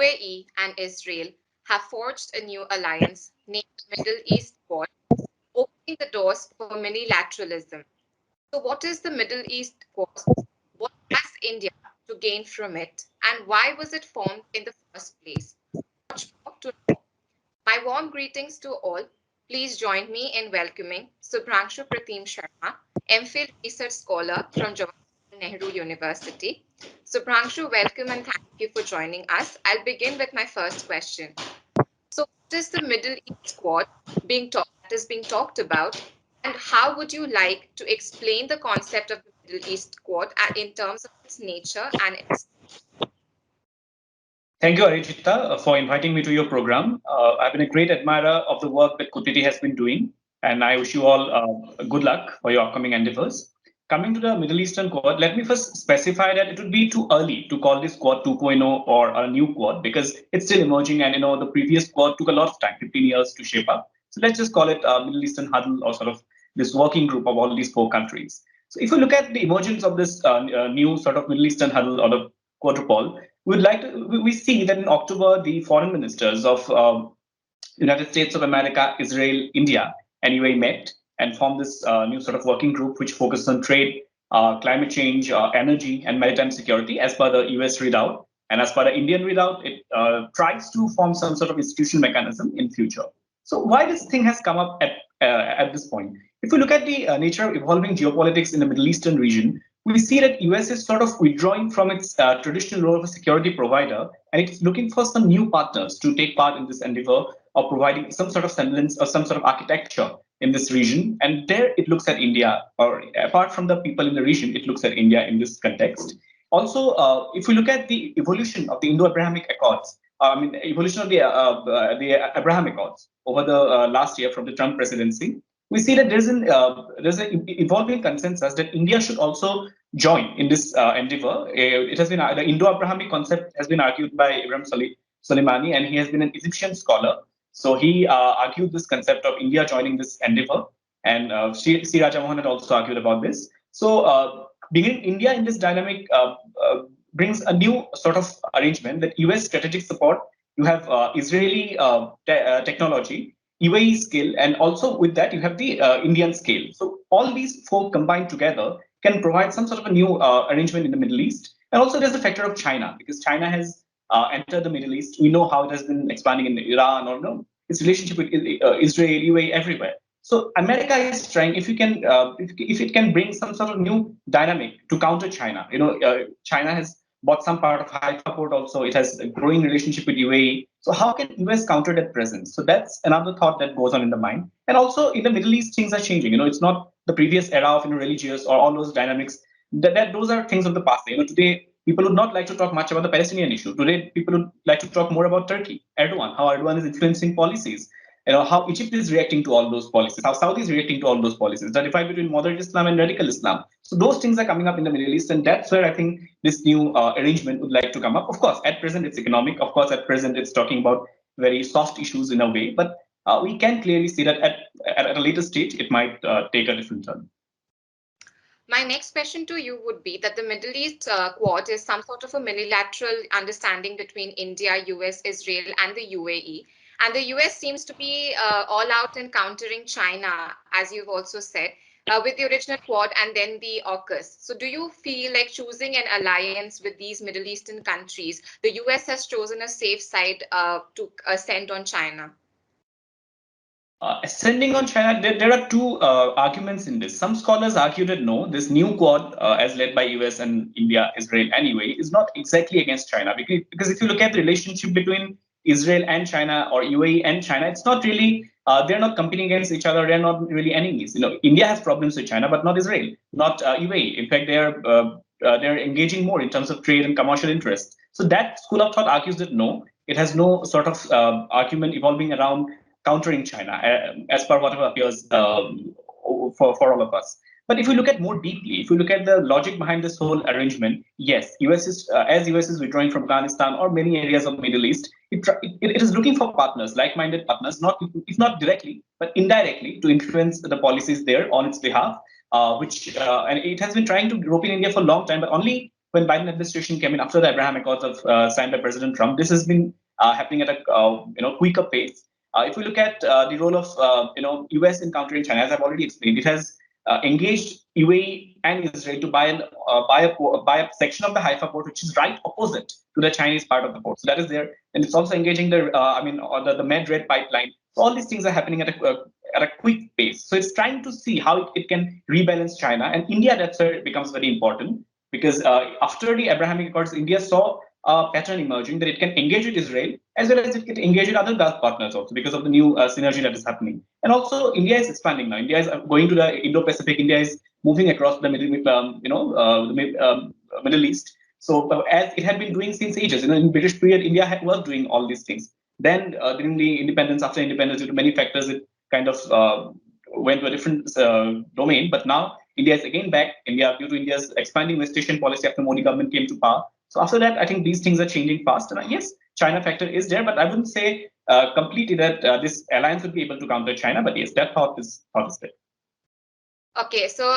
UAE and Israel have forged a new alliance named the Middle East Quad, opening the doors for minilateralism. So, what is the Middle East Quad? What has India to gain from it? And why was it formed in the first place? Much more to know. My warm greetings to all. Please join me in welcoming Subhrangshu Pratim Sarmah, MPhil research scholar from Jawaharlal Nehru University. Subhrangshu, welcome and thank you for joining us. I'll begin with my first question. So, what is the Middle East Quad that is being talked about, and how would you like to explain the concept of the Middle East Quad in terms of its nature and its? Thank you, Arijita, for inviting me to your program. I've been a great admirer of the work that Kutiti has been doing, and I wish you all good luck for your upcoming endeavors. Coming to the Middle Eastern Quad, let me first specify that it would be too early to call this Quad 2.0 or a new Quad because it's still emerging, and the previous Quad took a lot of time, 15 years to shape up. So let's just call it a Middle Eastern huddle or sort of this working group of all these four countries. So if you look at the emergence of this new sort of Middle Eastern huddle or the quadrupole, we see that in October, the foreign ministers of United States of America, Israel, India, and UAE met and formed this new sort of working group which focuses on trade, climate change, energy, and maritime security as per the US readout. And as per the Indian readout, it tries to form some sort of institutional mechanism in future. So why this thing has come up at this point? If we look at the nature of evolving geopolitics in the Middle Eastern region, we see that US is sort of withdrawing from its traditional role of a security provider, and it's looking for some new partners to take part in this endeavor of providing some sort of semblance or some sort of architecture in this region. And there it looks at India, or apart from the people in the region, it looks at India in this context. Also, if we look at the evolution of the Indo-Abrahamic Accords, evolution of the Abraham Accords over the last year from the Trump presidency, we see that there's an evolving consensus that India should also join in this endeavor. It has been the Indo-Abrahamic concept has been argued by Ibrahim Soleimani, and he has been an Egyptian scholar. So he argued this concept of India joining this endeavor, and C. Raja Mohan had also argued about this. So being India in this dynamic brings a new sort of arrangement that US strategic support, you have Israeli technology, UAE skill, and also with that you have the Indian scale. So all these four combined together can provide some sort of a new arrangement in the Middle East. And also there's the factor of China, because China has entered the Middle East. We know how it has been expanding in Iran or no, its relationship with Israel, UAE, everywhere. So America is trying, if you can, if it can bring some sort of new dynamic to counter China. China has bought some part of Haifa port also. It has a growing relationship with UAE. So how can US counter that presence? So that's another thought that goes on in the mind. And also in the Middle East, things are changing. It's not the previous era of religious or all those dynamics. That those are things of the past. Today people would not like to talk much about the Palestinian issue. Today people would like to talk more about Turkey, Erdogan, how Erdogan is influencing policies. How Egypt is reacting to all those policies, how Saudi is reacting to all those policies, the divide between moderate Islam and radical Islam. So those things are coming up in the Middle East, and that's where I think this new arrangement would like to come up. Of course, at present it's economic. Of course, at present it's talking about very soft issues in a way, but we can clearly see that at a later stage it might take a different turn. My next question to you would be that the Middle East Quad is some sort of a unilateral understanding between India, US, Israel, and the UAE. And the US seems to be all out in countering China, as you've also said, with the original Quad and then the AUKUS. So do you feel like choosing an alliance with these Middle Eastern countries, the US has chosen a safe side to ascend on China? Ascending on China, there are two arguments in this. Some scholars argue that no, this new Quad, as led by US and India, Israel, anyway, is not exactly against China. Because if you look at the relationship between Israel and China or UAE and China, it's not really, they're not competing against each other. They're not really enemies. India has problems with China, but not Israel, not UAE. In fact, they're engaging more in terms of trade and commercial interests. So that school of thought argues that no, it has no sort of argument evolving around countering China, as per whatever appears for all of us. But if we look at more deeply, if we look at the logic behind this whole arrangement, yes, US is as US is withdrawing from Afghanistan or many areas of Middle East, it is looking for partners, like-minded partners, not if not directly, but indirectly to influence the policies there on its behalf. And it has been trying to rope in India for a long time, but only when Biden administration came in after the Abraham Accords of signed by President Trump, this has been happening at a quicker pace. If we look at the role of US in countering China, as I've already explained, it has engaged UAE and Israel to buy a section of the Haifa port, which is right opposite to the Chinese part of the port. So that is there, and it's also engaging the Med Red pipeline. So all these things are happening at a quick pace. So it's trying to see how it can rebalance China and India. That's where it becomes very important because after the Abrahamic Accords, India saw a pattern emerging that it can engage with Israel as well as it can engage with other Gulf partners also because of the new synergy that is happening. And also, India is expanding now. India is going to the Indo-Pacific. India is moving across the Middle East. So as it had been doing since ages, in British period, India was doing all these things. Then during the independence, after independence, due to many factors, it kind of went to a different domain. But now India is again back. Due to India's expanding West Asian policy after Modi government came to power. So after that, I think these things are changing fast. And yes, China factor is there, but I wouldn't say completely that this alliance would be able to counter China. But yes, that thought is there. Okay, so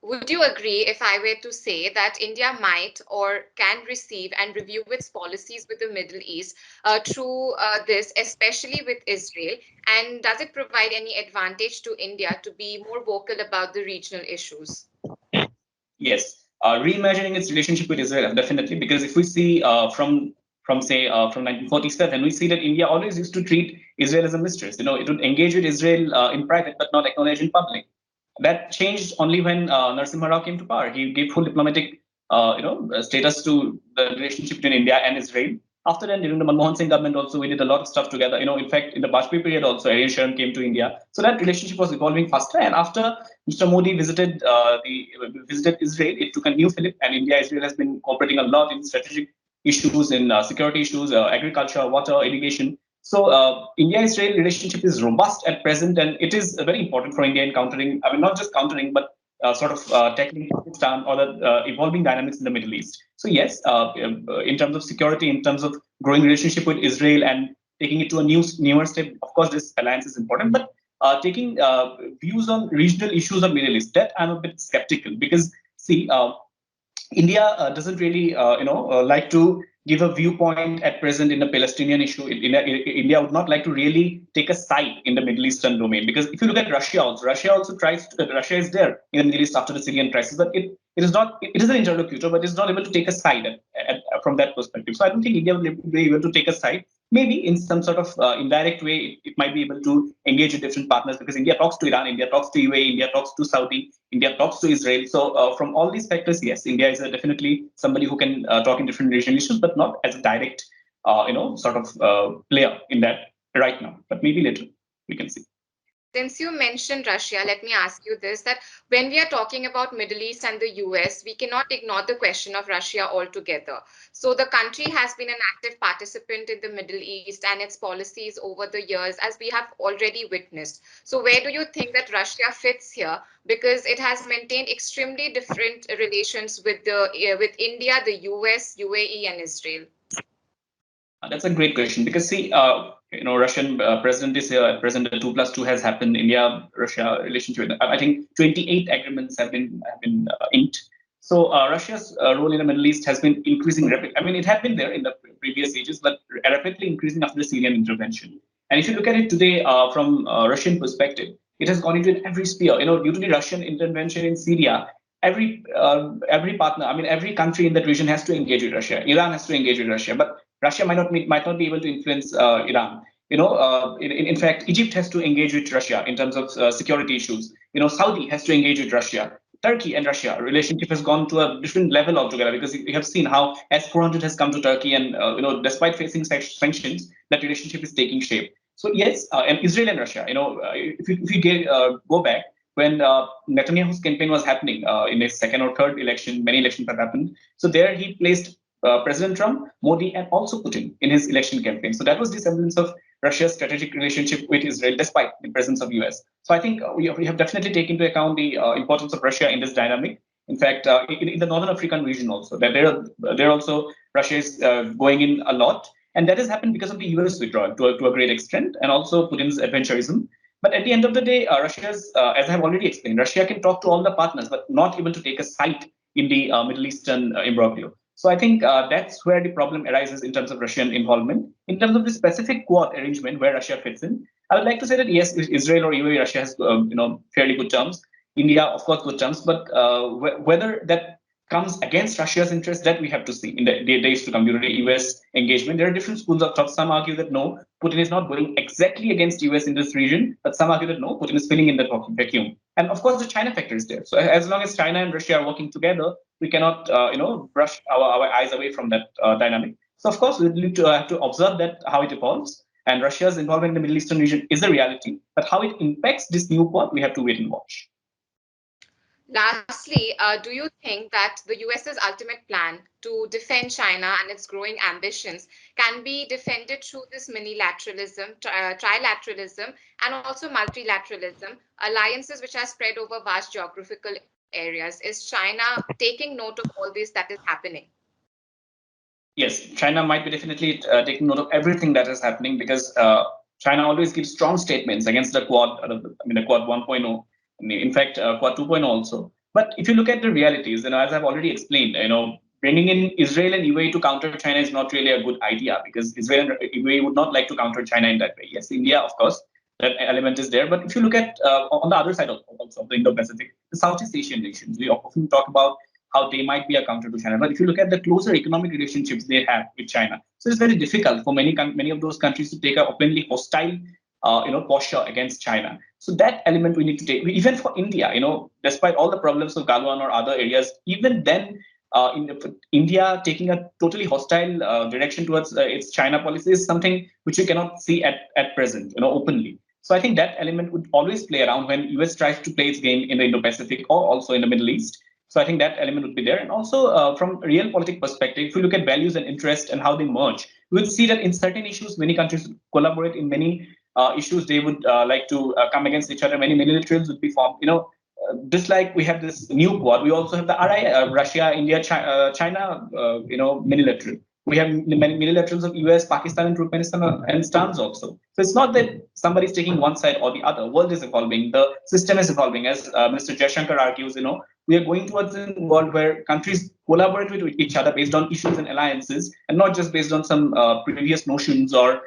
would you agree if I were to say that India might or can receive and review its policies with the Middle East through this, especially with Israel? And does it provide any advantage to India to be more vocal about the regional issues? Yes, reimagining its relationship with Israel definitely, because if we see from 1947, we see that India always used to treat Israel as a mistress. It would engage with Israel in private, but not acknowledge in public. That changed only when Narasimha Rao came to power. He gave full diplomatic, status to the relationship between India and Israel. After that, during the Manmohan Singh government, also we did a lot of stuff together. In fact, in the Vajpayee period, also Ariel Sharon came to India. So that relationship was evolving faster. And after Mr. Modi visited Israel, it took a new fillip, and India-Israel has been cooperating a lot in strategic issues, in security issues, agriculture, water, irrigation. So India-Israel relationship is robust at present, and it is very important for India in countering. I mean, not just countering, but sort of tackling Pakistan or the evolving dynamics in the Middle East. So yes, in terms of security, in terms of growing relationship with Israel and taking it to a newer step, of course, this alliance is important. But taking views on regional issues of Middle East, that I'm a bit skeptical because see. India doesn't really, like to give a viewpoint at present in the Palestinian issue. India would not like to really take a side in the Middle Eastern domain because if you look at Russia also tries to. Russia is there in the Middle East after the Syrian crisis, but it is not. It is an interlocutor, but it's not able to take a side from that perspective. So I don't think India will be able to take a side. Maybe in some sort of indirect way, it might be able to engage with different partners because India talks to Iran, India talks to UAE, India talks to Saudi, India talks to Israel. So from all these factors, yes, India is definitely somebody who can talk in different regional issues, but not as a direct, sort of player in that right now. But maybe later we can see. Since you mentioned Russia, let me ask you this, that when we are talking about Middle East and the US, we cannot ignore the question of Russia altogether. So the country has been an active participant in the Middle East and its policies over the years, as we have already witnessed. So where do you think that Russia fits here? Because it has maintained extremely different relations with India, the US, UAE, and Israel. That's a great question because see, Russian president is here. At present, the 2+2 has happened. India-Russia relationship. I think 28 agreements have been inked. So Russia's role in the Middle East has been increasing rapidly. I mean, it had been there in the previous ages, but rapidly increasing after the Syrian intervention. And if you look at it today from a Russian perspective, it has gone into every sphere. Due to the Russian intervention in Syria, every partner, I mean, every country in that region has to engage with Russia. Iran has to engage with Russia, but Russia might not be able to influence Iran. In fact, Egypt has to engage with Russia in terms of security issues. Saudi has to engage with Russia. Turkey and Russia relationship has gone to a different level altogether because we have seen how S-400 has come to Turkey, and despite facing sanctions, that relationship is taking shape. So yes, and Israel and Russia. If you go back when Netanyahu's campaign was happening in his second or third election, many elections have happened. So there he placed President Trump, Modi, and also Putin in his election campaign. So that was the semblance of Russia's strategic relationship with Israel, despite the presence of US. So I think we have definitely taken into account the importance of Russia in this dynamic. In fact, in the Northern African region also, that there also Russia is going in a lot, and that has happened because of the US withdrawal to a great extent, and also Putin's adventurism. But at the end of the day, as I have already explained, Russia can talk to all the partners, but not able to take a side in the Middle Eastern imbroglio. So I think that's where the problem arises in terms of Russian involvement. In terms of the specific Quad arrangement where Russia fits in, I would like to say that yes, Israel or UAE, Russia has fairly good terms. India, of course, good terms, but whether that comes against Russia's interest, that we have to see in the days to come due to the US engagement. There are different schools of thought. Some argue that no, Putin is not going exactly against US in this region, but some argue that no, Putin is filling in that vacuum. And of course, the China factor is there. So as long as China and Russia are working together, we cannot, brush our eyes away from that dynamic. So of course, we need to have to observe that how it evolves. And Russia's involvement in the Middle Eastern region is a reality, but how it impacts this new Quad, we have to wait and watch. Lastly, do you think that the US's ultimate plan to defend China and its growing ambitions can be defended through this minilateralism, trilateralism, and also multilateralism, alliances which are spread over vast geographical areas? Is China taking note of all this that is happening? Yes, China might be definitely taking note of everything that is happening because China always gives strong statements against the Quad, the Quad 1.0, in fact, Quad 2.0 also. But if you look at the realities, as I've already explained, bringing in Israel and UAE to counter China is not really a good idea because Israel and UAE would not like to counter China in that way. Yes, India, of course, that element is there. But if you look at on the other side of also the Indo-Pacific, the Southeast Asian nations, we often talk about how they might be a counter to China. But if you look at the closer economic relationships they have with China, so it's very difficult for many of those countries to take a openly hostile, posture against China. So that element we need to take. Even for India, despite all the problems of Galwan or other areas, even then. India taking a totally hostile direction towards its China policy is something which we cannot see at present, openly. So I think that element would always play around when US tries to play its game in the Indo-Pacific or also in the Middle East. So I think that element would be there. And also from real politic perspective, if you look at values and interest and how they merge, we would see that in certain issues, many countries collaborate. In many issues, they would like to come against each other. Many militaries would be formed. Just like we have this new Quad, we also have the Russia, India, China, minilateral. We have many minilaterals of US, Pakistan, and Turkmenistan and stans also. So it's not that somebody's taking one side or the other. World is evolving. The system is evolving. As Mr. Jaishankar argues, we are going towards a world where countries collaborate with each other based on issues and alliances, and not just based on some previous notions or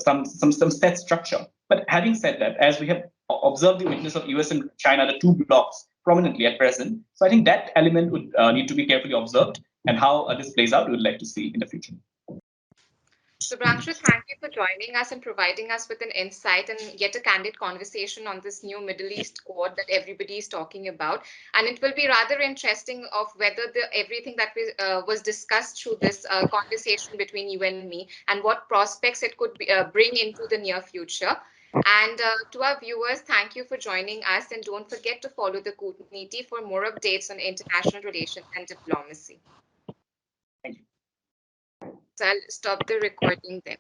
some set structure. But having said that, as we have observed the witness of US and China, the two blocks prominently at present, so I think that element would need to be carefully observed, and how this plays out, we would like to see in the future. Subhrangshu, thank you for joining us and providing us with an insight and yet a candid conversation on this new Middle East Quad that everybody is talking about. And it will be rather interesting of whether everything that was discussed through this conversation between you and me and what prospects it could bring into the near future. And to our viewers, thank you for joining us. And don't forget to follow the Kutniti for more updates on international relations and diplomacy. Thank you. So I'll stop the recording there.